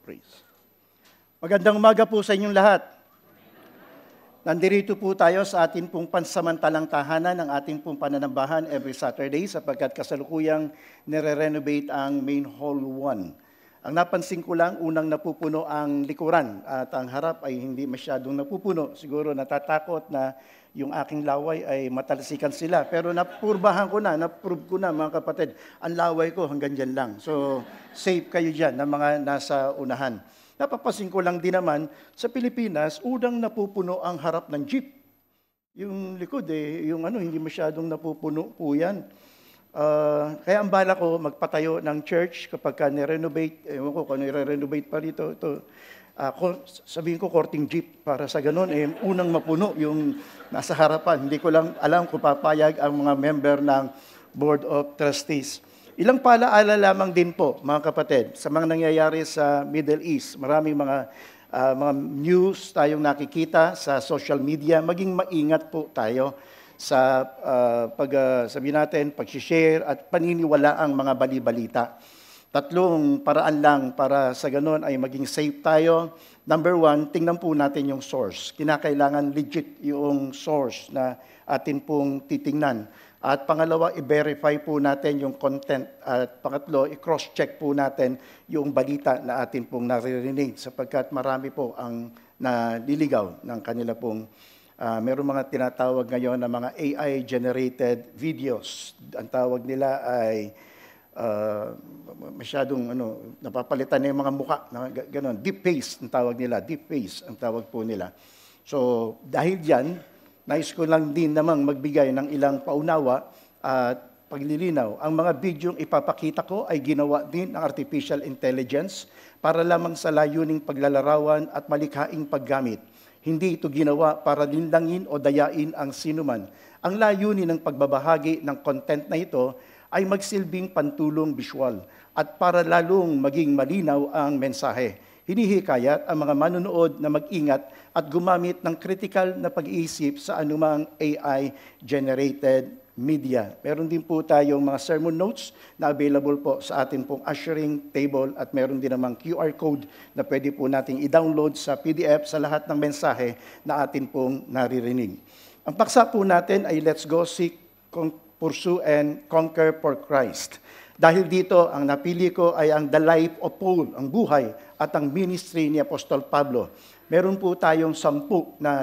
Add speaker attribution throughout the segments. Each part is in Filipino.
Speaker 1: Praise. Magandang umaga po sa inyong lahat. Nandirito po tayo sa ating pong pansamantalang tahanan ng ating pong pananambahan every Saturday sapagkat kasalukuyang nire-renovate ang Main Hall 1. Ang napansin ko lang, unang napupuno ang likuran at ang harap ay hindi masyadong napupuno. Siguro natatakot na yung aking laway ay matalsikan sila. Pero na-prove ko na mga kapatid, ang laway ko hanggang dyan lang. So safe kayo dyan na mga nasa unahan. Napapasin ko lang din naman, sa Pilipinas, unang napupuno ang harap ng jeep. Yung likod hindi masyadong napupuno po yan. Kaya ang bala ko, magpatayo ng church kapag ni-renovate, ewan ko kung ni-renovate pa rito, sabihin ko courting jeep para sa ganun, unang mapuno yung nasa harapan. Hindi ko lang alam kung papayag ang mga member ng Board of Trustees. Ilang paalaala lamang din po, mga kapatid, sa mga nangyayari sa Middle East. Maraming mga news tayong nakikita sa social media. Maging maingat po tayo sa sabihin natin, pag-share at paniniwala ang mga bali-balita. Tatlong paraan lang para sa ganun ay maging safe tayo. Number one, tingnan po natin yung source. Kinakailangan legit yung source na atin pong titingnan. At pangalawa, i-verify po natin yung content. At pangatlo, i-cross-check po natin yung balita na atin pong naririnig sapagkat marami po ang naliligaw ng kanila pong meron mga tinatawag ngayon na mga AI-generated videos. Ang tawag nila ay masyadong napapalitan na yung mga muka, gano'n, deep face ang tawag nila, deep face ang tawag po nila. So, dahil diyan, nais ko lang din namang magbigay ng ilang paunawa at paglilinaw. Ang mga bidyong ipapakita ko ay ginawa din ng artificial intelligence para lamang sa layuning paglalarawan at malikhaing paggamit. Hindi ito ginawa para lindangin o dayain ang sinuman. Ang layunin ng pagbabahagi ng content na ito ay magsilbing pantulong visual at para lalong maging malinaw ang mensahe. Hinihikayat ang mga manonood na mag-ingat at gumamit ng critical na pag-iisip sa anumang AI-generated media. Meron din po tayong mga sermon notes na available po sa atin pong ushering table at meron din namang QR code na pwede po nating i-download sa PDF sa lahat ng mensahe na atin pong naririnig. Ang paksa po natin ay let's go seek, pursue and conquer for Christ. Dahil dito, ang napili ko ay ang The Life of Paul, ang buhay at ang ministry ni Apostol Pablo. Meron po tayong 10 na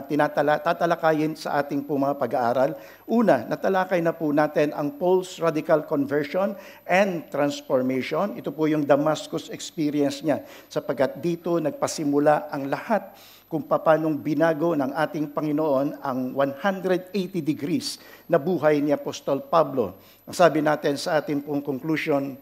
Speaker 1: tatalakayin sa ating po mga pag-aaral. Una, natalakay na po natin ang Paul's radical conversion and transformation. Ito po yung Damascus experience niya sapagkat dito nagpasimula ang lahat kung paanong binago ng ating Panginoon ang 180 degrees na buhay ni Apostol Pablo. Ang sabi natin sa ating pong conclusion,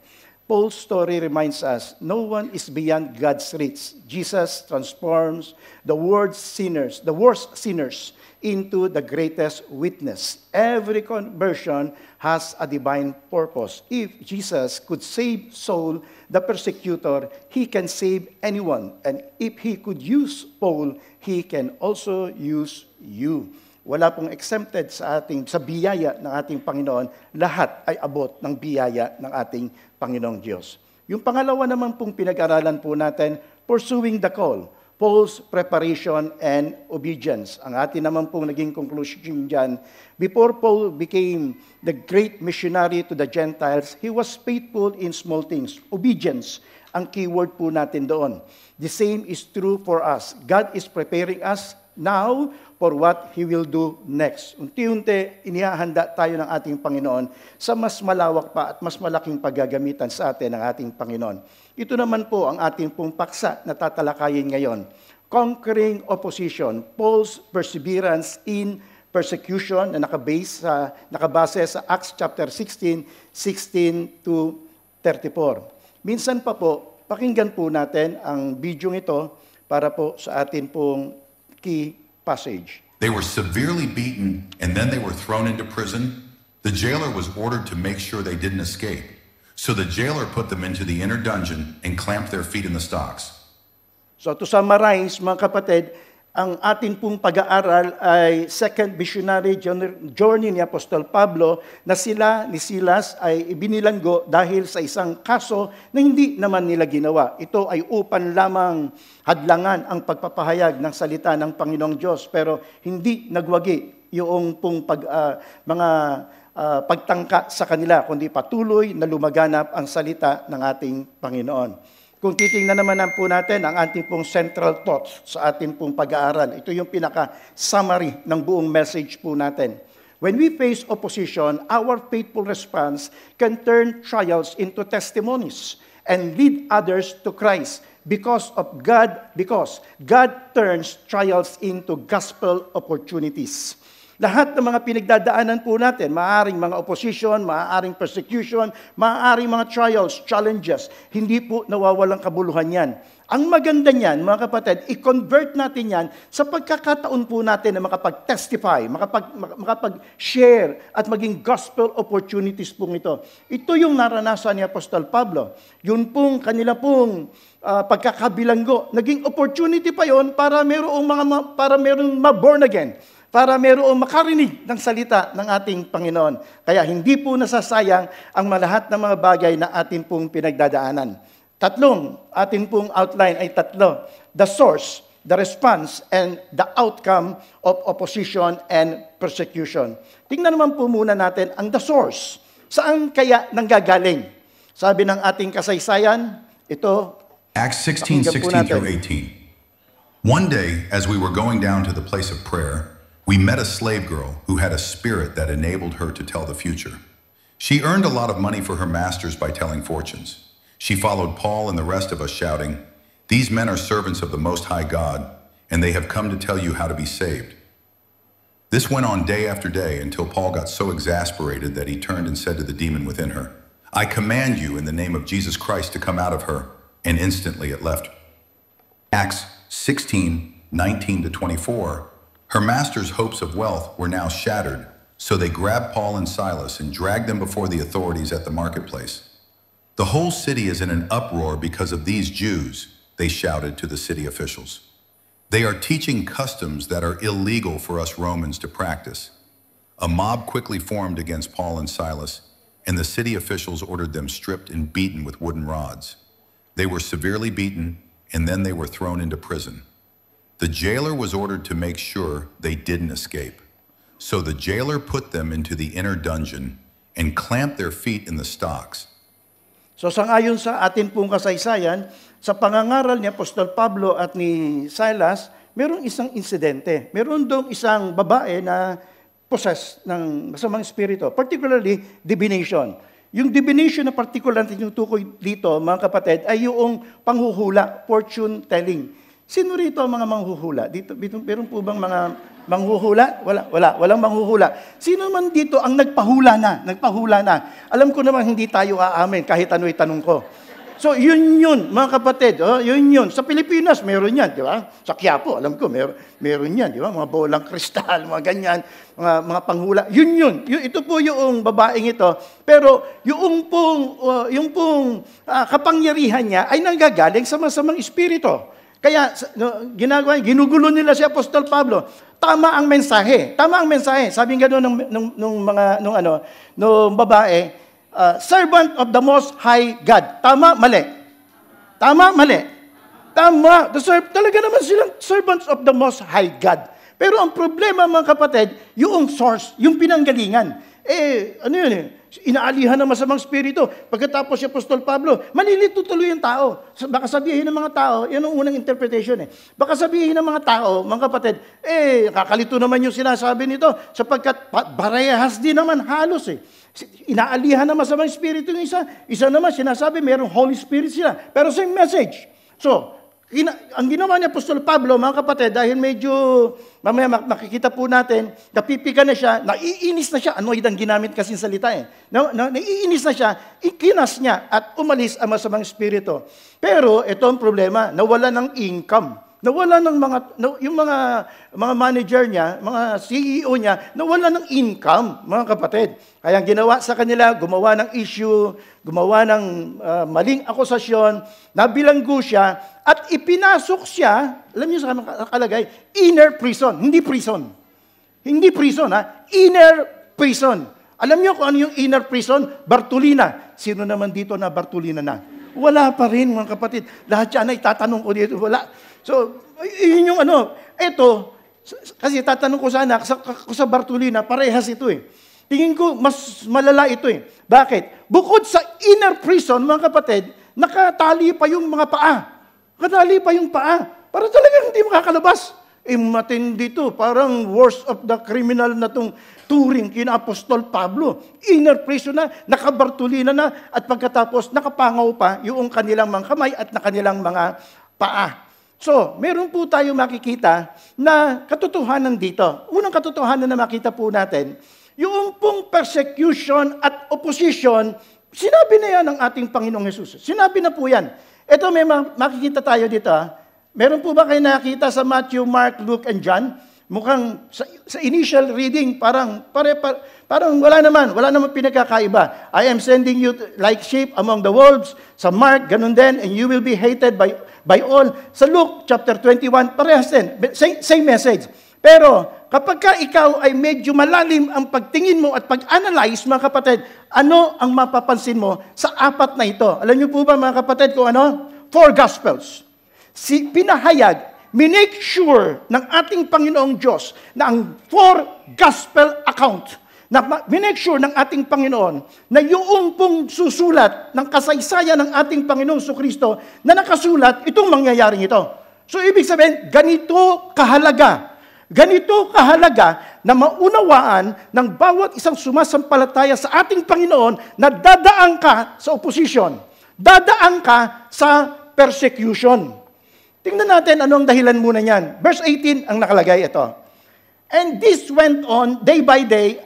Speaker 1: Paul's story reminds us, no one is beyond God's reach. Jesus transforms the worst sinners into the greatest witness. Every conversion has a divine purpose. If Jesus could save Saul, the persecutor, he can save anyone. And if he could use Paul, he can also use you. Wala pong exempted sa biyaya ng ating Panginoon. Lahat ay abot ng biyaya ng ating Panginoong Diyos. Yung pangalawa naman pong pinag-aralan po natin, pursuing the call, Paul's preparation and obedience. Ang atin naman pong naging conclusion dyan, before Paul became the great missionary to the Gentiles, he was faithful in small things. Obedience, ang keyword po natin doon. The same is true for us. God is preparing us now for what He will do next. Unti-unti, inihahanda tayo ng ating Panginoon sa mas malawak pa at mas malaking paggagamitan sa atin ng ating Panginoon. Ito naman po ang ating pong paksa na tatalakayin ngayon. Conquering opposition, Paul's perseverance in persecution na nakabase sa Acts chapter 16, 16 to 34. Minsan pa po, pakinggan po natin ang bidyong ito para po sa atin pong key passage.
Speaker 2: They were severely beaten and then they were thrown into prison. The jailer was ordered to make sure they didn't escape. So the jailer put them into the inner dungeon and clamped their feet in the stocks.
Speaker 1: So to summarize, mga kapatid, Ang atin pong pag-aaral ay second missionary journey ni Apostol Pablo na sila ni Silas ay ibinilanggo dahil sa isang kaso na hindi naman nila ginawa. Ito ay upan lamang hadlangan ang pagpapahayag ng salita ng Panginoong Diyos, pero hindi nagwagi yung pong pagtangka sa kanila, kundi patuloy na lumaganap ang salita ng ating Panginoon. Kung titingnan naman po natin ang ating pong central thoughts sa ating pong pag-aaral, ito yung pinaka-summary ng buong message po natin. When we face opposition, our faithful response can turn trials into testimonies and lead others to Christ because God turns trials into gospel opportunities. Lahat ng mga pinagdadaanan po natin, maaaring mga opposition, maaaring persecution, maaaring mga trials, challenges, hindi po nawawalang kabuluhan yan. Ang maganda niyan, mga kapatid, i-convert natin yan sa pagkakataon po natin na makapag-testify, makapag-share at maging gospel opportunities po ito. Ito yung naranasan ni Apostol Pablo. Yun pong kanila pong pagkakabilanggo. Naging opportunity pa yon para mayroong ma-born again, para mayroong makarinig ng salita ng ating Panginoon. Kaya hindi po nasasayang ang lahat ng mga bagay na ating pong pinagdadaanan. Ating pong outline ay tatlo. The source, the response, and the outcome of opposition and persecution. Tingnan naman po muna natin ang the source. Saan kaya nanggagaling? Sabi ng ating kasaysayan, ito,
Speaker 2: Acts 16:16-18. One day, as we were going down to the place of prayer, we met a slave girl who had a spirit that enabled her to tell the future. She earned a lot of money for her masters by telling fortunes. She followed Paul and the rest of us shouting, "These men are servants of the Most High God, and they have come to tell you how to be saved." This went on day after day until Paul got so exasperated that he turned and said to the demon within her, "I command you in the name of Jesus Christ to come out of her," and instantly it left. Acts 16:19-24. Her master's hopes of wealth were now shattered, so they grabbed Paul and Silas and dragged them before the authorities at the marketplace. "The whole city is in an uproar because of these Jews," they shouted to the city officials. "They are teaching customs that are illegal for us Romans to practice." A mob quickly formed against Paul and Silas, and the city officials ordered them stripped and beaten with wooden rods. They were severely beaten, and then they were thrown into prison. The jailer was ordered to make sure they didn't escape. So the jailer put them into the inner dungeon and clamped their feet in the stocks.
Speaker 1: So sangayon sa atin pong kasaysayan, sa pangangaral ni Apostol Pablo at ni Silas, merong isang insidente. Meron dong isang babae na possessed ng masamang espiritu, particularly divination. Yung divination na particular na tinutukoy dito, mga kapatid, ay yung panghuhula, fortune telling. Sino rito ang mga manghuhula? Dito meron po bang mga manghuhula? Walang manghuhula. Sino man dito ang nagpahula na? Alam ko naman hindi tayo aamin kahit ano'y tanong ko. So yun, mga kapatid, yun. Sa Pilipinas, meron yan, di ba? Sa Quiapo, alam ko, meron yan, di ba? Mga bolang kristal, mga ganyan, mga panghula. Yun. Ito po yung babaeng ito. Pero yung pong kapangyarihan niya ay nanggagaling sa masamang espiritu. Kaya ginugulo nila si Apostol Pablo. Tama ang mensahe. Sabi nga doon nung babae, servant of the Most High God. Tama, mali. Tama. Talaga naman silang servants of the Most High God. Pero ang problema, mga kapatid, yung source, yung pinanggalingan. Inaalihan ng masamang espiritu. Pagkatapos si Apostol Pablo, malilito tuloy yung tao. Baka sabihin ng mga tao, yan ang unang interpretation Baka sabihin ng mga tao, mga kapatid, kakalito naman yung sinasabi nito, sapagkat barehas din naman halos Inaalihan ng masamang espiritu yung isa naman sinasabi, mayroong Holy Spirit sila. Pero same message. So, ang ginawa ni Apostol Pablo, mga kapatid, dahil medyo, mamaya makikita po natin, napipika na siya, naiinis na siya, ano yung ginamit kasing salita naiinis na siya, ikinas niya at umalis ang masamang espiritu. Pero ito ang problema, nawala ng income Nawala ng yung mga manager niya, mga CEO niya, nawala ng income, mga kapatid. Kaya ang ginawa sa kanila, gumawa ng issue, gumawa ng maling akusasyon, nabilanggo siya, at ipinasok siya, alam niyo sa nakalagay, inner prison, hindi prison. Hindi prison, ha? Inner prison. Alam niyo kung ano yung inner prison? Bartolina. Sino naman dito na Bartolina na? Wala pa rin, mga kapatid. Lahat yan ay tatanong ko dito, wala. So, yun yung ito, kasi tatanong ko sana, sa Bartolina, parehas ito eh. Tingin ko, mas malala ito eh. Bakit? Bukod sa inner prison, mga kapatid, nakatali pa yung mga paa. Nakatali pa yung paa. Para talagang hindi makakalabas. Matindi to, parang worst of the criminal na itong turing kina Apostol Pablo. Inner prison na, nakabartolina na, at pagkatapos nakapangaw pa yung kanilang mga kamay at na kanilang mga paa. So, meron po tayo makikita na katotohanan dito. Unang katotohanan na makita po natin, yung pong persecution at opposition, sinabi na yan ng ating Panginoong Hesus. Sinabi na po yan. Ito may makikita tayo dito. Meron po ba kayo nakita sa Matthew, Mark, Luke, and John? Mukhang sa initial reading, parang wala naman pinagkakaiba. I am sending you like sheep among the wolves. Sa Mark, ganun din, and you will be hated by all. Sa Luke, chapter 21, parehas din. Same message. Pero, kapag ka ikaw ay medyo malalim ang pagtingin mo at pag-analyze, mga kapatid, ano ang mapapansin mo sa apat na ito? Alam niyo po ba, mga kapatid, kung ano? 4 Gospels. Pinahayag, minake sure ng ating Panginoong Diyos na ang 4 Gospel account, na minake sure ng ating Panginoon na yung pong susulat ng kasaysayan ng ating Panginoong Kristo na nakasulat itong mangyayaring ito. So, ibig sabihin, ganito kahalaga na maunawaan ng bawat isang sumasampalataya sa ating Panginoon na dadaan ka sa opposition, dadaan ka sa persecution. Tingnan natin anong dahilan muna niyan. Verse 18 ang nakalagay ito. And this went on day by day.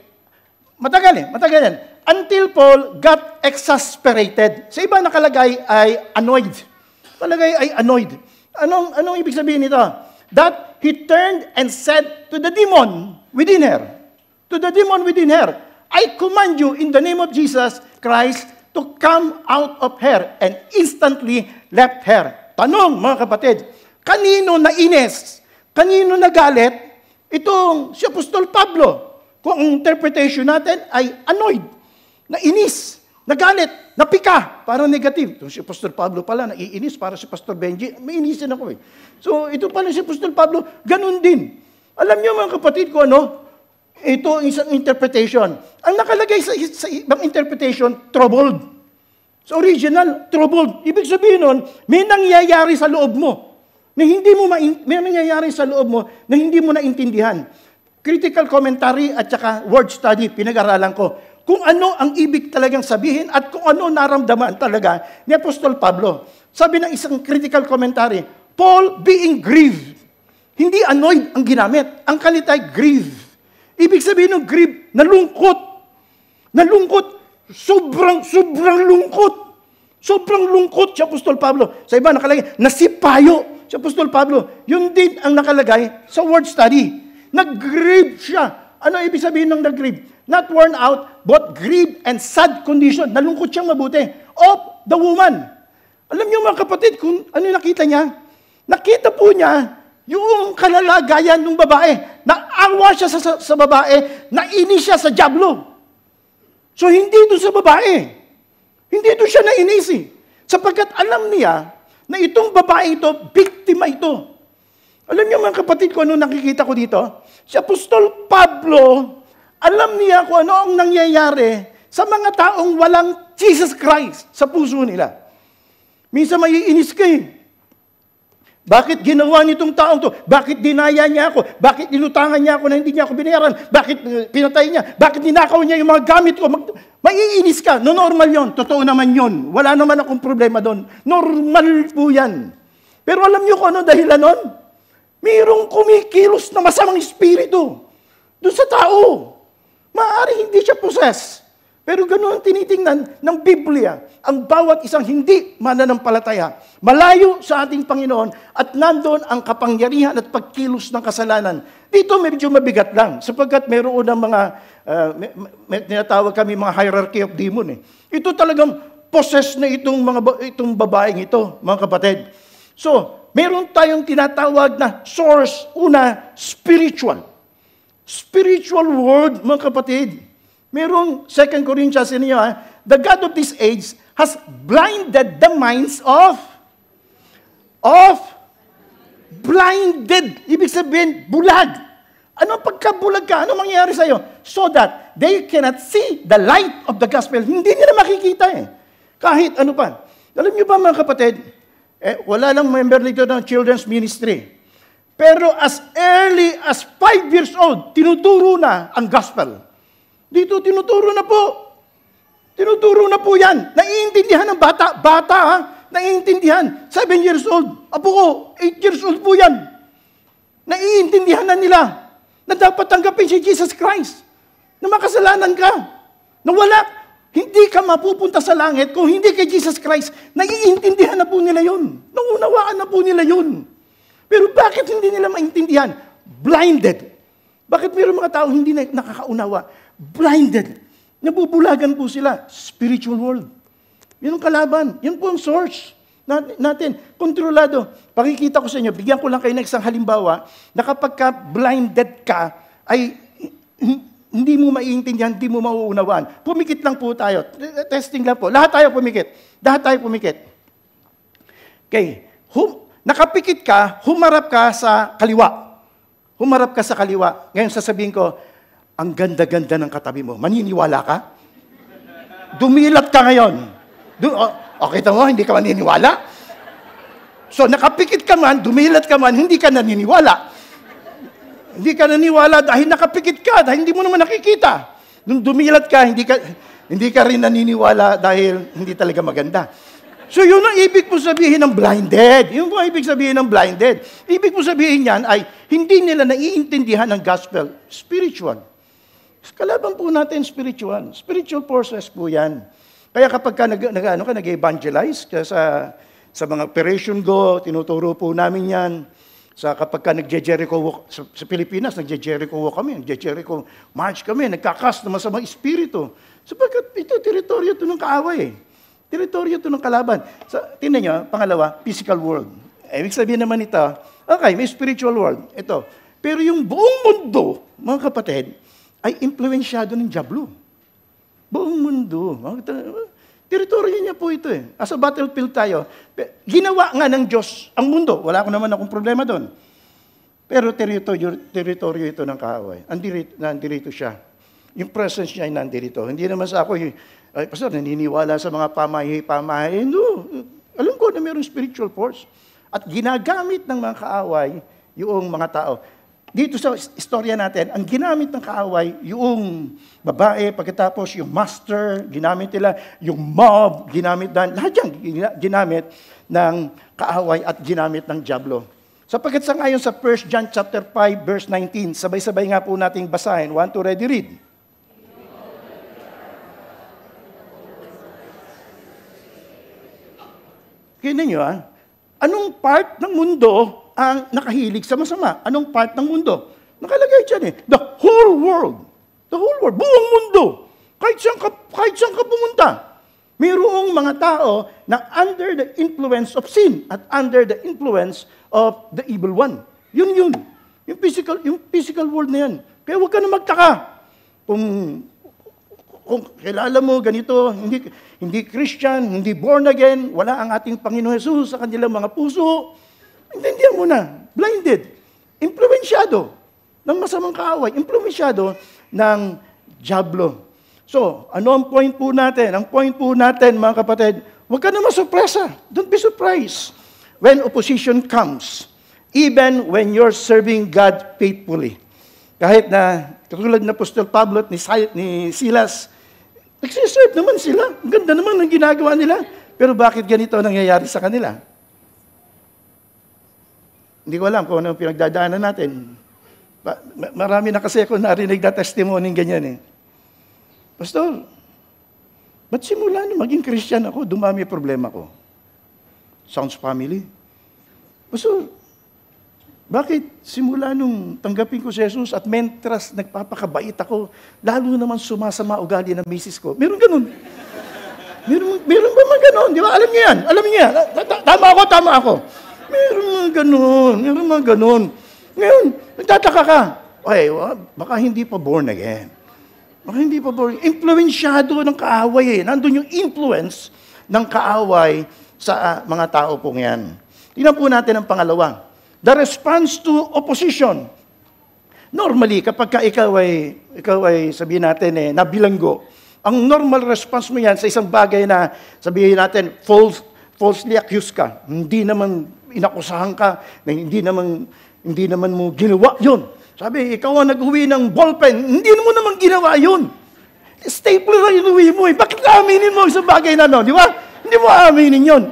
Speaker 1: Matagal yan. Until Paul got exasperated. Sa iba nakalagay ay annoyed. Anong ibig sabihin nito? That he turned and said to the demon within her, I command you in the name of Jesus Christ to come out of her, and instantly left her. Tanong, mga kapatid, kanino nainis? Kanino nagalit? Itong si Apostol Pablo. Kung ang interpretation natin ay annoyed, nainis, nagalit, napika, parang negative. Itong si Apostol Pablo pala, naiinis, para si Pastor Benji, mainisin ako eh. So, ito pala si Apostol Pablo, ganun din. Alam niyo, mga kapatid ko, ito ang isang interpretation. Ang nakalagay sa ibang interpretation, troubled. Sa original, troubled. Ibig sabihin nun, may nangyayari sa loob mo na hindi mo naintindihan. Critical commentary at saka word study, pinag-aralan ko kung ano ang ibig talagang sabihin at kung ano naramdaman talaga ni Apostol Pablo. Sabi ng isang critical commentary, Paul being grieved. Hindi annoyed ang ginamit. Ang kalitay, grieved. Ibig sabihin ng grieved, nalungkot. Sobrang lungkot. Sobrang lungkot si Apostol Pablo. Sa iba nakalagay, nasipayo si Apostol Pablo. Yun din ang nakalagay sa word study. Nag-grieve siya. Ano ibig sabihin ng nag-grieve? Not worn out, but grieved and sad condition. Nalungkot siyang mabuti. Of the woman. Alam niyo mga kapatid, kung ano nakita niya? Nakita po niya yung kalalagayan ng babae. Naawa siya sa babae. Nainis siya sa dyablo. So, hindi doon sa babae. Hindi doon siya nainis eh. Sapagkat alam niya na itong babae ito, biktima ito. Alam niyo mga kapatid ko, ano nakikita ko dito? Si Apostol Pablo, alam niya kung ano ang nangyayari sa mga taong walang Jesus Christ sa puso nila. Minsan maiinis ka eh. Bakit ginawa nitong taong to? Bakit dinaya niya ako? Bakit nilutangan niya ako na hindi niya ako binayaran? Bakit pinatay niya? Bakit ninakaw niya yung mga gamit ko? Maiinis ka. No, normal yon. Totoo naman yon. Wala naman akong problema doon. Normal po yan. Pero alam niyo kung ano dahilan nun? Mayroong kumikilos na masamang espiritu doon sa tao. Maaari hindi siya possess. Pero ganoon ang tinitingnan ng Biblia, ang bawat isang hindi mananampalataya, malayo sa ating Panginoon at nandoon ang kapangyarihan at pagkilos ng kasalanan. Dito medyo mabigat lang sapagkat mayroon ng mga, may tinatawag kami mga hierarchy of demon. Ito talagang possess na itong babaeng ito, mga kapatid. So, meron tayong tinatawag na source, una, spiritual. Spiritual world, mga kapatid. Merong 2 Corinthians ninyo, the God of this age has blinded the minds of blinded. Ibig sabihin, bulag. Ano pagkabulag ka? Ano mangyayari sa'yo? So that they cannot see the light of the gospel. Hindi nila makikita Kahit ano pa. Alam niyo ba mga kapatid, wala lang member nito ng children's ministry. Pero as early as 5 years old, tinuturo na ang gospel. Dito, tinuturo na po. Tinuturo na po yan. Naiintindihan ng bata. Bata, naiintindihan. 7 years old. Apo ko, 8 years old po yan. Naiintindihan na nila na dapat tanggapin si Jesus Christ. Na makasalanan ka. Na wala. Hindi ka mapupunta sa langit kung hindi kay Jesus Christ. Naiintindihan na po nila yun. Naunawaan na po nila yun. Pero bakit hindi nila maintindihan? Blinded. Bakit mayroong mga tao hindi nakakaunawa? Blinded. Nabubulagan po sila. Spiritual world. Yun ang kalaban. Yun po ang source natin. Kontrolado. Pakikita ko sa inyo, bigyan ko lang kayo ng isang halimbawa na kapag ka blinded ka, ay hindi mo maiintindihan, hindi mo mauunawaan. Pumikit lang po tayo. Testing lang po. Lahat tayo pumikit. Lahat tayo pumikit. Okay. Nakapikit ka, humarap ka sa kaliwa. Humarap ka sa kaliwa. Ngayon sasabihin ko, ang ganda-ganda ng katabi mo. Maniniwala ka? Dumilat ka ngayon. Kita mo, hindi ka maniniwala? So, nakapikit ka man, dumilat ka man, hindi ka naniniwala. Hindi ka naniniwala dahil nakapikit ka, dahil hindi mo naman nakikita. Nung dumilat ka, hindi ka rin naniniwala dahil hindi talaga maganda. So, yun ang ibig po sabihin ng blinded. Yun po ang ibig sabihin ng blinded. Ibig po sabihin yan ay hindi nila naiintindihan ng gospel. Spiritual. Kalaban po natin spiritual. Spiritual forces po yan. Kaya kapag nag-evangelize sa mga Operation Go, tinuturo po namin yan. Kapag ka nagje-Jericho walk, sa Pilipinas, nagje-Jericho walk kami, nagje-Jericho march kami, nagkakas ng masamang espiritu. Sapagkat ito, teritoryo ito ng kaaway. Teritoryo ito ng kalaban. Tingnan nyo, pangalawa, physical world. Ibig sabihin naman ito, okay, may spiritual world. Ito. Pero yung buong mundo, mga kapatid, ay impluensyado ng diablo. Buong mundo. Teritoryo niya po ito As a battlefield tayo. Ginawa nga ng Diyos ang mundo. Wala ko naman akong problema doon. Pero teritoryo ito ng kaaway. Nandirito siya. Yung presence niya ay nandirito. Hindi naman sa ako, Pastor, naniniwala sa mga pamahay. No. Alam ko na mayroong spiritual force. At ginagamit ng mga kaaway yung mga tao. Dito sa istorya natin, ang ginamit ng kaaway, yung babae, pagkatapos yung master, ginamit nila, yung mob, ginamit na, lahat yan, ginamit ng kaaway at ginamit ng diablo. Sapagkat sa ngayon sa 1 John chapter 5, verse 19, sabay-sabay nga po nating basahin. 1, 2, ready, read. Kaya ninyo, anong part ng mundo ang nakahilig sa masama? Anong part ng mundo? Nakalagay dyan The whole world. The whole world. Buong mundo. Kahit saan ka pumunta. Mayroong mga tao na under the influence of sin at under the influence of the evil one. Yun. Yung physical world na yan. Kaya huwag ka na magtaka. Kung kilala mo ganito, hindi Christian, hindi born again, wala ang ating Panginoon Jesus sa kanilang mga puso, intindihan mo na, blinded, impluensyado ng masamang kaaway, impluensyado ng diablo. So, ano ang point po natin? Ang point po natin, mga kapatid, huwag ka na masurpresa. Don't be surprised when opposition comes, even when you're serving God faithfully. Kahit na, katulad na Apostol Pablo at ni Silas, nagsiserve naman sila. Ang ganda naman ng ginagawa nila. Pero bakit ganito nangyayari sa kanila? Hindi ko alam kung ano pinagdadaanan natin. Marami na kasi ako narinig na testimony ganyan Pastor, Ba't simula nung maging Christian ako, dumami problema ko? Sounds family. So, bakit simula nung tanggapin ko si Jesus at mentras nagpapakabait ako, lalo naman sumasama ugali ng misis ko? Meron ganun. Meron ba man ganun? Di ba? Alam niyo yan. Alam niyo yan. Tama ako. Meron mga ganun. Ngayon, nagtataka ka. Ay, baka hindi pa born again. Baka hindi pa born. Influensyado ng kaaway eh. Nandun yung influence ng kaaway sa mga tao pong yan. Tingnan po natin ang pangalawa. The response to opposition. Normally, kapag ikaw ay sabihin natin nabilanggo, ang normal response mo yan sa isang bagay na sabihin natin, falsely accused ka. Hindi naman inakusahan ka, na hindi naman mo ginawa yun. Sabi, ikaw ang nag-uwi ng ballpen, hindi mo naman ginawa yun. Stapler ang inuwi mo eh. Bakit aminin mo isang bagay na di ba? Hindi mo aminin yun.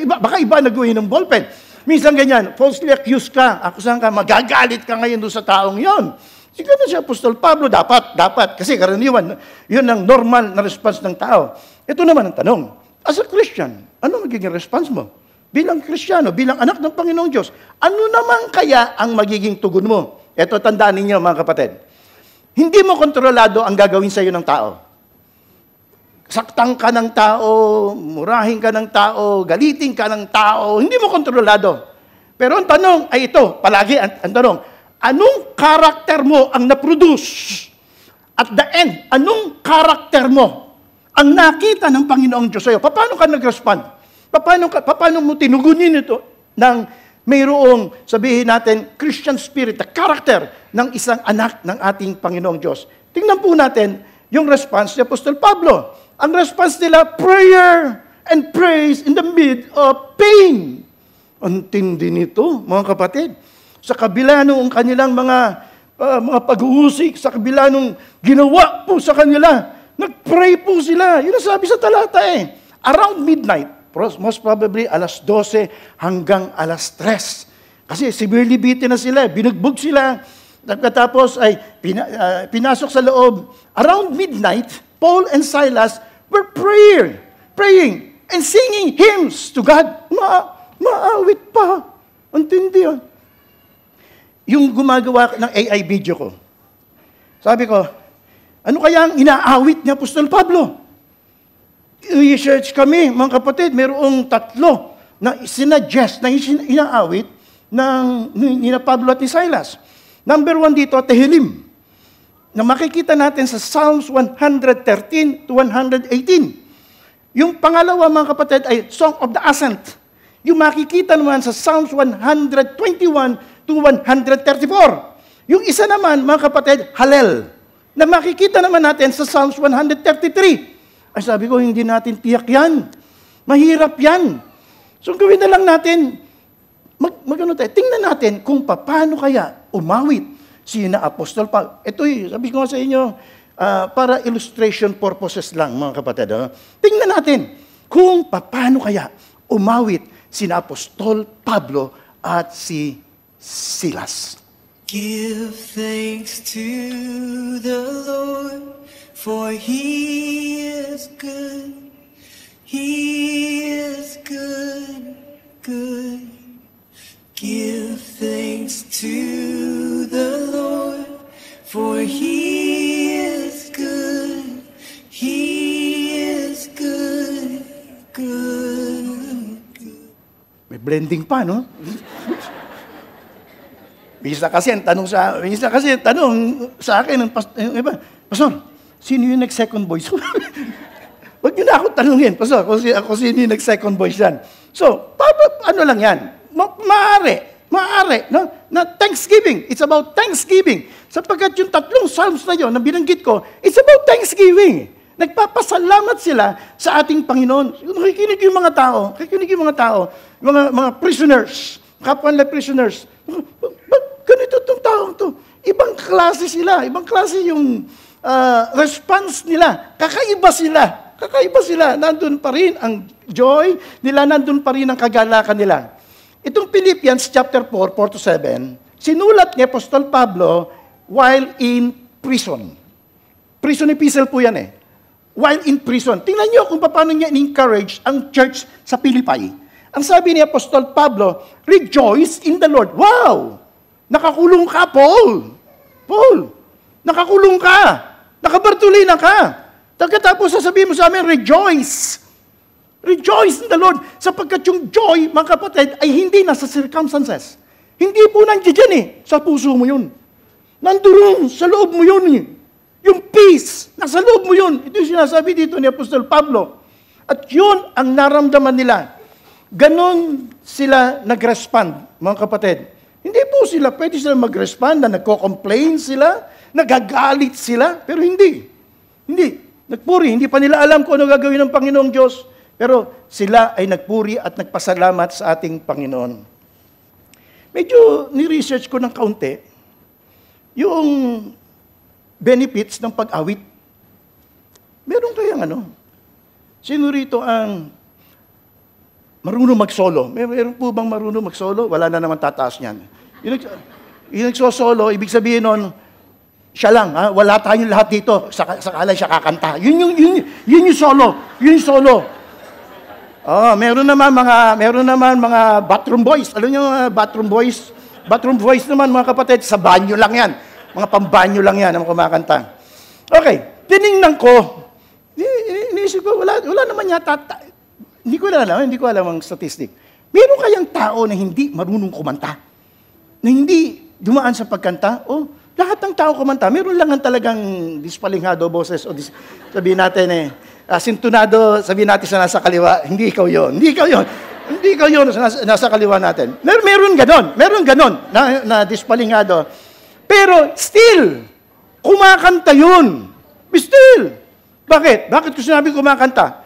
Speaker 1: Baka iba nag-uwi ng ballpen. Minsan ganyan, falsely accused ka, akusahan ka, magagalit ka ngayon doon sa taong yon. Siguro si Apostol Pablo, dapat. Kasi karaniwan, yun ang normal na response ng tao. Ito naman ang tanong, as a Christian, ano magiging response mo? Bilang Kristiyano, bilang anak ng Panginoong Diyos, ano naman kaya ang magiging tugon mo? Ito, tandaan ninyo mga kapatid. Hindi mo kontrolado ang gagawin sa iyo ng tao. Saktan ka ng tao, murahin ka ng tao, galitin ka ng tao, hindi mo kontrolado. Pero ang tanong ay ito, palagi ang tanong, anong karakter mo ang na-produce? At the end, anong karakter mo ang nakita ng Panginoong Diyos sa'yo? Paano ka nag-respond? Paano mo tinugunin ito ng mayroong, sabihin natin, Christian spirit, the character ng isang anak ng ating Panginoong Diyos? Tingnan po natin yung response ni Apostol Pablo. Ang response nila, prayer and praise in the mid of pain. Ang tindi nito, mga kapatid. Sa kabila nung kanilang mga pag-uusik, sa kabila nung ginawa po sa kanila, nag-pray po sila. Yun ang sabi sa talata eh. Around midnight, most probably alas 12 hanggang alas 3. Kasi severely beaten na sila, binugbog sila. Tapos ay pinasok sa loob. Around midnight, Paul and Silas were praying and singing hymns to God. Maawit pa. Ang tindi yun. Yung gumagawa ng AI video ko, sabi ko, ano kaya ang inaawit ni Apostol Pablo? I-search kami, mga kapatid, mayroong 3 na sinuggest na inaawit ni Pablo at ni Silas. Number 1 dito, Tehillim, na makikita natin sa Psalms 113 to 118. Yung pangalawa, mga kapatid, ay Song of the Ascent. Yung makikita naman sa Psalms 121 to 134. Yung isa naman, mga kapatid, Hallel, na makikita naman natin sa Psalms 133. Ay sabi ko, hindi natin tiyak yan. Mahirap yan. So gawin na lang natin, tingnan natin kung paano kaya umawit si Apostol Paul. Ito sabi ko sa inyo, para illustration purposes lang, mga kapatid. Tingnan natin kung paano kaya umawit si Apostol Pablo at si Silas.
Speaker 3: Give thanks to the Lord, for He is good. He is good, good. Give thanks to the Lord, for He is good. He is good, good.
Speaker 1: May blending pa, no? Bisa kasi ang tanong sa akin, yung iba, Pastor, sino yung nag-second voice? Huwag niyo na ako tanungin, Pastor, kung sino yung nag-second voice yan. So, ano lang yan? Maaari, no? Na Thanksgiving. It's about Thanksgiving. Sapagkat yung 3 Psalms na yun, na binanggit ko, it's about Thanksgiving. Nagpapasalamat sila sa ating Panginoon. Nakikinig yung mga tao, mga prisoners, kapwa nila prisoners. Ganito itong taong to. Ibang klase sila. Ibang klase yung response nila. Kakaiba sila. Nandun pa rin ang joy nila. Nandun pa rin ang kagalakan nila. Itong Philippians chapter 4, 4-7, sinulat ni Apostol Pablo while in prison. Prison epistle po yan eh. while in prison. Tingnan niyo kung paano niya in-encourage ang church sa Philippi. Ang sabi ni Apostol Pablo, rejoice in the Lord. Wow! Nakakulong ka, Paul. Paul, nakakulong ka. Nakabartulina ka. Pagkatapos sasabihin mo sa amin, rejoice. Rejoice in the Lord. Sapagkat yung joy, mga kapatid, ay hindi nasa circumstances. Hindi po nandiyan dyan eh. Sa puso mo yun. Nandun sa loob mo yun eh. Yung peace, nasa loob mo yun. Ito yung sinasabi dito ni Apostol Pablo. At yun ang naramdaman nila. Ganon sila nag-respond, mga kapatid. Hindi po sila, pwede sila mag-respond na nagko-complain sila, nagagalit sila, pero hindi. Hindi. Nagpuri, hindi pa nila alam kung ano gagawin ng Panginoong Diyos, pero sila ay nagpuri at nagpasalamat sa ating Panginoon. Medyo ni-research ko ng kaunti, yung benefits ng pag-awit. Meron kayang ano? Sino rito ang marunong mag-solo? Meron po bang marunong mag-solo? Wala na naman tataas niyan. Yung nagsosolo, ibig sabihin nun, siya lang, ha? Wala tayong lahat dito. Sakala siya kakanta. Yun yung solo. Yun yung solo. Oh, meron naman mga bathroom boys. Alam niyo bathroom boys? Bathroom boys naman mga kapatid, sa banyo lang yan. Mga pambanyo lang yan ang kumakanta. Okay, tiningnan ko. Iniisip ko, wala naman yata. Hindi ko alam ang statistic. Meron kayang tao na hindi marunong kumanta? Na hindi dumaan sa pagkanta? O, lahat ng tao kumanta. Meron lang talagang dispalinghado boses o sabihin natin sintunado, sabihin natin sa nasa kaliwa. Hindi ikaw yun. Hindi ikaw yun nasa kaliwa natin. Meron ganon na dispalinghado. Pero still, kumakanta yun. Still. Bakit? Bakit ko sinabi kumakanta?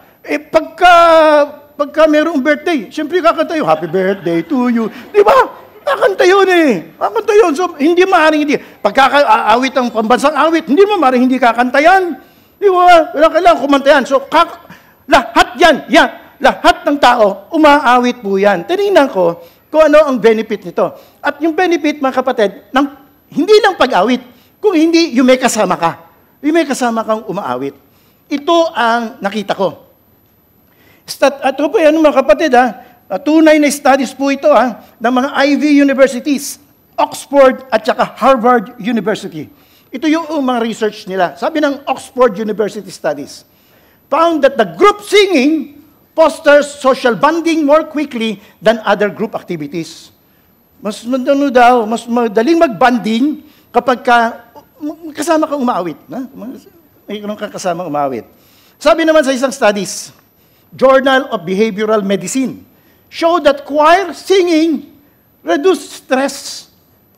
Speaker 1: Pagka mayroong birthday, siyempre kakanta yun, happy birthday to you. Di ba? Kakanta yun eh. Kakanta yun. So, hindi maaaring hindi. Pagkakaawit ang pambansang awit, hindi maaaring hindi kakanta yan. Di ba? Wala kailangan kumanta yan. So, lahat yan. Lahat ng tao, umaawit po yan. Tinignan ko kung ano ang benefit nito. At yung benefit, mga kapatid, hindi lang pag-awit. Kung hindi, yung may kasama ka. Yung may kasama kang umaawit. Ito ang nakita ko. Ito po yan, mga kapatid, tunay na studies po ito ng mga Ivy Universities, Oxford at saka Harvard University. Ito yung mga research nila. Sabi ng Oxford University Studies, found that the group singing fosters social bonding more quickly than other group activities. Mas madaling mag-bonding kapag kasama kang umaawit. May kasama umawit. Sabi naman sa isang studies, Journal of Behavioral Medicine, show that choir singing reduces stress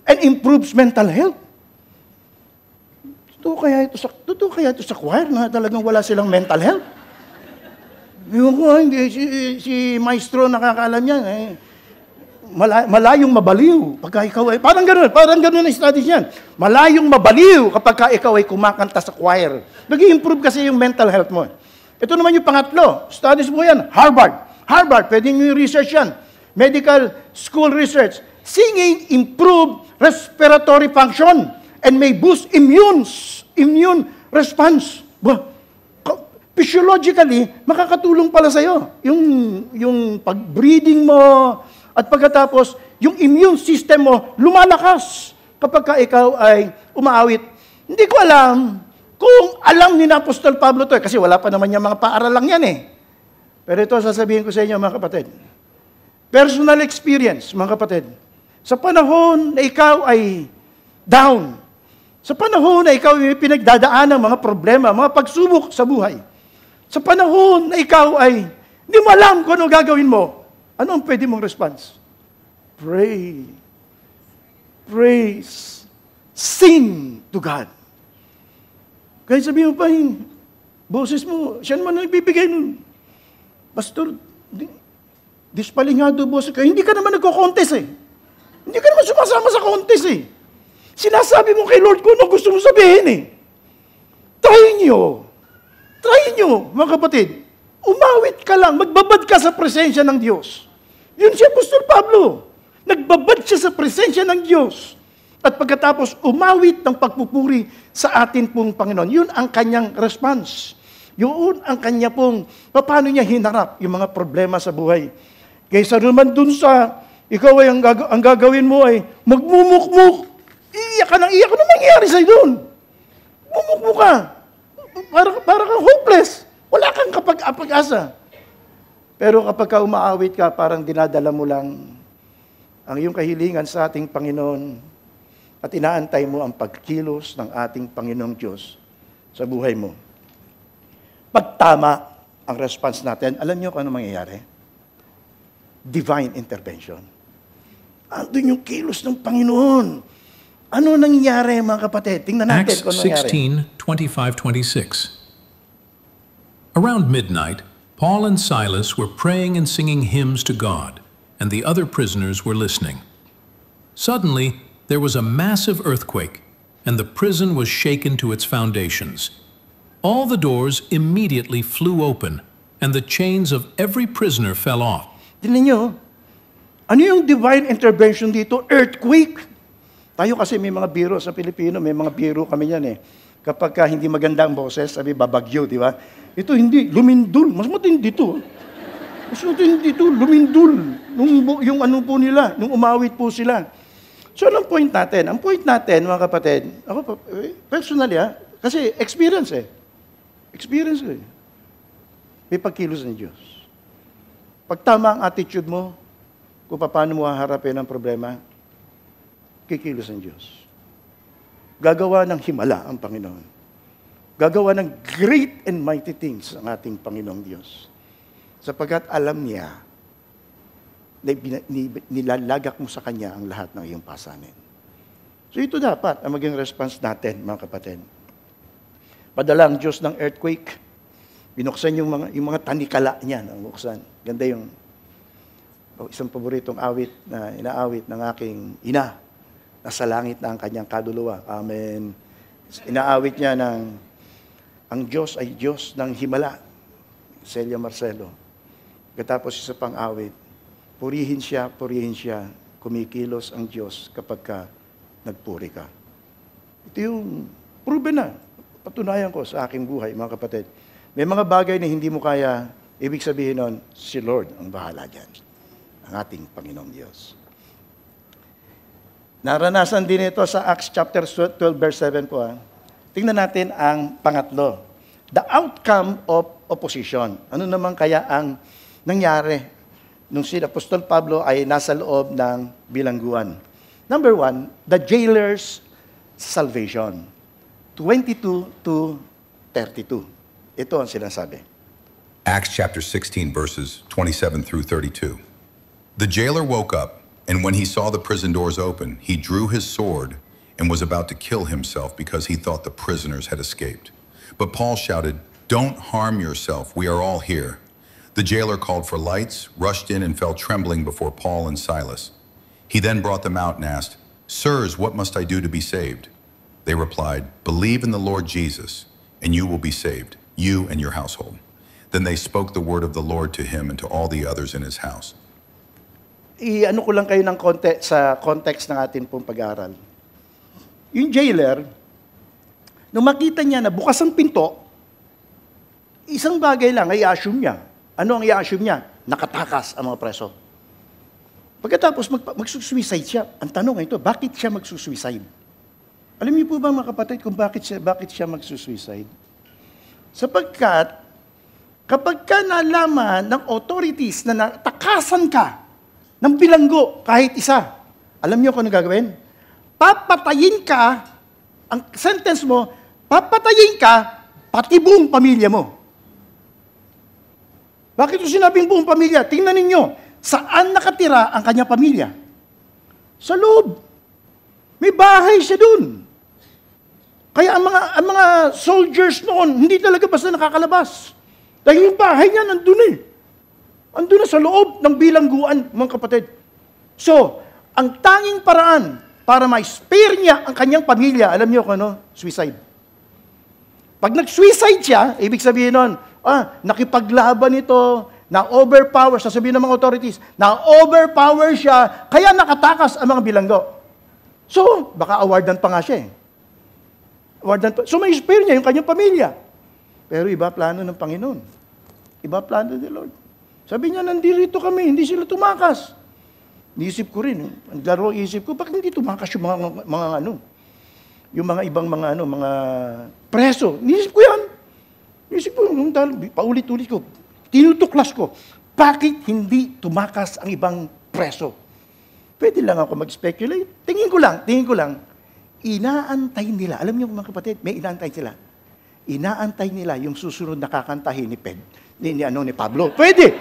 Speaker 1: and improves mental health. Totoo kaya ito sa choir na talagang wala silang mental health? Yung ko, hindi, si maestro nakakaalam yan. Malayong mabaliw pagka ikaw ay, parang ganun ang studies yan. Malayong mabaliw kapag ikaw ay kumakanta sa choir. Nag-i-improve kasi yung mental health mo. Ito naman yung pangatlo. Studies mo yan. Harvard, pwede nyo yung research yan. Medical school research. Singing improve respiratory function and may boost immune response. Physiologically, makakatulong pala sa'yo. Yung pag-breathing mo at pagkatapos, yung immune system mo lumalakas kapag ikaw ay umaawit. Hindi ko alam kung alam ni Apostol Pablo to kasi wala pa naman yung mga paaralang yan eh. Pero ito sasabihin ko sa inyo mga kapatid. Personal experience mga kapatid. Sa panahon na ikaw ay down, sa panahon na ikaw ay pinagdadaan ng mga problema, mga pagsubok sa buhay, sa panahon na ikaw ay hindi mo alam kung ano gagawin mo, ano ang pwede mong response? Pray. Praise. Sing to God. Kahit sabihin mo pa yung boses mo, siya naman nagbibigay nun. Pastor, dispalingado boses ka. Hindi ka naman nagko-contest eh. Hindi ka naman sumasama sa contest eh. Sinasabi mo kay Lord kung ano gusto mo sabihin eh. Try nyo, mga kapatid. Umawit ka lang, magbabad ka sa presensya ng Diyos. Yun si Apostol Pablo. Nagbabad siya sa presensya ng Diyos. At pagkatapos umawit ng pagpupuri sa atin pong Panginoon. Yun ang kanyang response. Yun ang kanya pong, paano niya hinarap yung mga problema sa buhay. Kaysa naman dun sa, ikaw ay ang gagawin mo ay magmumukmuk. Iiyak ka ng iyak. Ano mangyayari sa'yo dun? Mumukmuk ka. Para kang hopeless. Wala kang kapag-asa. Pero kapag ka umaawit ka, parang dinadala mo lang ang iyong kahilingan sa ating Panginoon at inaantay mo ang pagkilos ng ating Panginoong Diyos sa buhay mo. Pag tama ang response natin, alam niyo kung ano mangyayari? Divine intervention. Andun yung kilos ng Panginoon. Ano nangyayari, mga kapatid? Tingnan natin
Speaker 4: Acts
Speaker 1: kung ano nangyayari.
Speaker 4: 16:25-26. Around midnight, Paul and Silas were praying and singing hymns to God, and the other prisoners were listening. Suddenly, there was a massive earthquake, and the prison was shaken to its foundations. All the doors immediately flew open, and the chains of every prisoner fell off.
Speaker 1: Tingnan nyo, ano yung divine intervention dito? Earthquake. Tayo kasi may mga biro sa Pilipino, may mga biro kami yan eh. Kapag hindi maganda ang boses, sabi babagyo, di ba? Ito hindi, lumindol. Mas matindi ito. Mas matindi ito, lumindol. Yung ano po nila, nung umawit po sila. So anong point natin? Ang point natin, mga kapatid, ako personally kasi experience eh. Experience ko eh. May pagkilos ng Diyos. Pag tama ang attitude mo, kung paano mo haharapin ang problema, kikilos ng Diyos. Gagawa ng himala ang Panginoon. Gagawa ng great and mighty things ang ating Panginoong Diyos. Sapagkat alam niya na nilalagak mo sa Kanya ang lahat ng iyong pasanin. So ito dapat ang maging response natin, mga kapatid. Padala ang Diyos ng earthquake. Binuksan yung mga tanikala niya. Buksan. Ganda yung isang paboritong awit na inaawit ng aking ina. Nasa langit na ang kanyang kaduluwa. Amen. Inaawit niya ng ang Diyos ay Diyos ng himala. Celia Marcelo. Katapos isa pang awit, purihin siya, kumikilos ang Diyos kapag ka nagpuri ka. Ito yung proven na. Patunayan ko sa aking buhay, mga kapatid. May mga bagay na hindi mo kaya, ibig sabihin nun, si Lord ang bahala dyan. Ang ating Panginoong Diyos. Naranasan din ito sa Acts chapter 12, verse 7 po. Tingnan natin ang pangatlo. The outcome of opposition. Ano naman kaya ang nangyari nung si Apostol Pablo ay nasa loob ng bilangguan? Number 1, the jailer's salvation. 22 to 32. Ito ang sinasabi.
Speaker 2: Acts chapter 16, verses 27 through 32. The jailer woke up, and when he saw the prison doors open, he drew his sword and was about to kill himself because he thought the prisoners had escaped. But Paul shouted, "Don't harm yourself, we are all here." The jailer called for lights, rushed in, and fell trembling before Paul and Silas. He then brought them out and asked, "Sirs, what must I do to be saved?" They replied, "Believe in the Lord Jesus, and you will be saved, you and your household." Then they spoke the word of the Lord to him and to all the others in his house.
Speaker 1: I-ano ko lang kayo ng konti sa context ng atin pong pag-aaral. Yung jailer, nung makita niya na bukas ang pinto, isang bagay lang ay i-assume niya. Ano ang i-assume niya? Nakatakas ang mga preso. Pagkatapos magsusuicide siya. Ang tanong ito, bakit siya magsusuicide? Alam niyo po ba, mga kapatid, kung bakit siya magsusuicide? Sapagkat, kapag ka nalaman ng authorities na natakasan ka ng bilanggo kahit isa, alam niyo kung ano gagawin? Papatayin ka, ang sentence mo, papatayin ka, pati buong pamilya mo. Bakit ito sinabing buong pamilya? Tingnan ninyo, saan nakatira ang kanyang pamilya? Sa loob. May bahay siya dun. Kaya ang mga soldiers noon, hindi talaga basta nakakalabas. Dahil yung bahay niya nandun eh. Andun na sa loob ng bilangguan, mga kapatid. So, ang tanging paraan para ma-spare niya ang kanyang pamilya, alam niyo kung ano? Suicide. Pag nag-suicide siya, ibig sabihin nun, nakipaglaban ito, na-overpower, sasabihin ng mga authorities, na-overpower siya, kaya nakatakas ang mga bilanggo. So, baka awardan pa nga siya eh. So may spare niya yung kanyang pamilya. Pero iba plano ng Panginoon. Iba plano ni Lord. Sabi niya, nandito kami, hindi sila tumakas. Niisip ko rin, ang laro isip ko, bakit hindi tumakas yung yung mga ibang mga preso. Niisip ko yan. Niisip ko, paulit-ulit ko, tinutuklas ko, bakit hindi tumakas ang ibang preso? Pwede lang ako mag-speculate. Tingin ko lang, inaantay nila. Alam niyo mga kapatid, may inaantay sila. Inaantay nila yung susunod na kakantahin ni Pablo. Pwede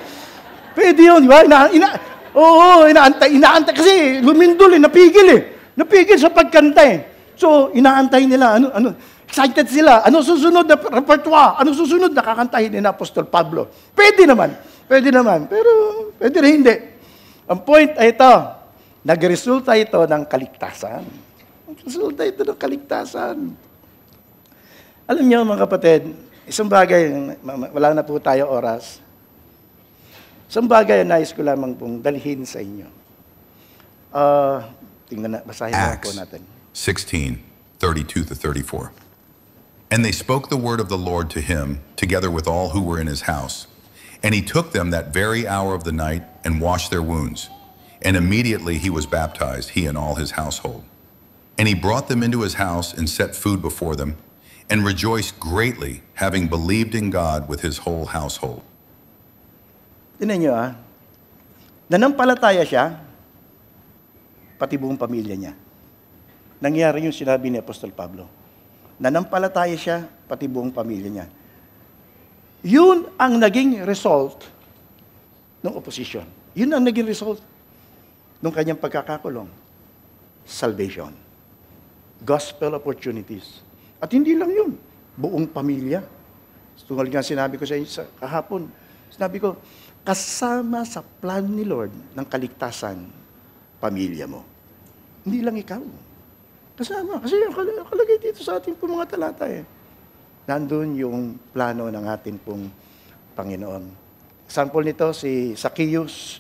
Speaker 1: yun, di ba? Inaantay kasi lumindol napigil sa pagkanta So, inaantay nila, excited sila, ano susunod na repertoire, ano susunod na kakantahin ni Apostol Pablo. Pwede naman, pero pwede rin hindi. Ang point ay ito, nagresulta ito ng kaligtasan. Alam niyo mga kapatid, isang bagay, wala na po tayo oras, isang bagay na nais ko lamang pong dalhin sa inyo. Basahin na po
Speaker 2: Acts
Speaker 1: natin.
Speaker 2: 16:32-34. And they spoke the word of the Lord to him, together with all who were in his house. And he took them that very hour of the night and washed their wounds. And immediately he was baptized, he and all his household. And he brought them into his house and set food before them, and rejoiced greatly, having believed in God with his whole household.
Speaker 1: Tingnan niyo nanampalataya siya, pati buong pamilya niya. Nangyari yung sinabi ni Apostol Pablo. Nanampalataya siya, pati buong pamilya niya. Yun ang naging result ng opposition. Yun ang naging result ng kanyang pagkakakulong. Salvation. Gospel opportunities. At hindi lang yun, buong pamilya. Tungkol nga sinabi ko sa inyo kahapon, sinabi ko, kasama sa plan ni Lord ng kaligtasan, pamilya mo. Hindi lang ikaw. Kasama. Kasi nakalagay dito sa ating pong mga talata Nandun yung plano ng ating pong Panginoon. Example nito, si Zacchaeus.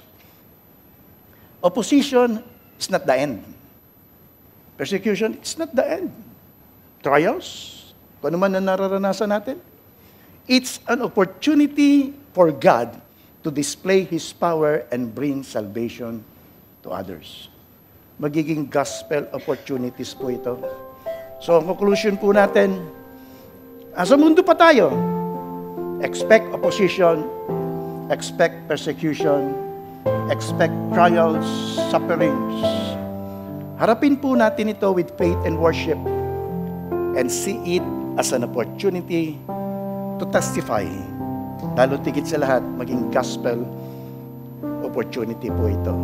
Speaker 1: Opposition is not the end. Persecution is not the end. Trials, kung ano man na nararanasan natin, it's an opportunity for God to display His power and bring salvation to others. Magiging gospel opportunities po ito. So, ang conclusion po natin, sa mundo pa tayo, expect opposition, expect persecution, expect trials, sufferings. Harapin po natin ito with faith and worship and see it as an opportunity to testify. Lalo tigit sa lahat, maging gospel opportunity po ito.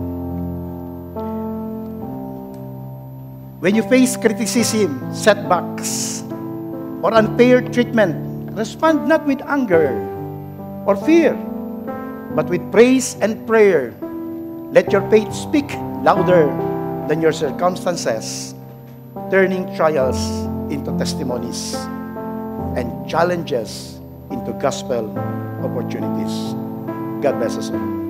Speaker 1: When you face criticism, setbacks, or unfair treatment, respond not with anger or fear, but with praise and prayer. Let your faith speak louder than your circumstances, turning trials into testimonies and challenges into gospel opportunities. God bless us all.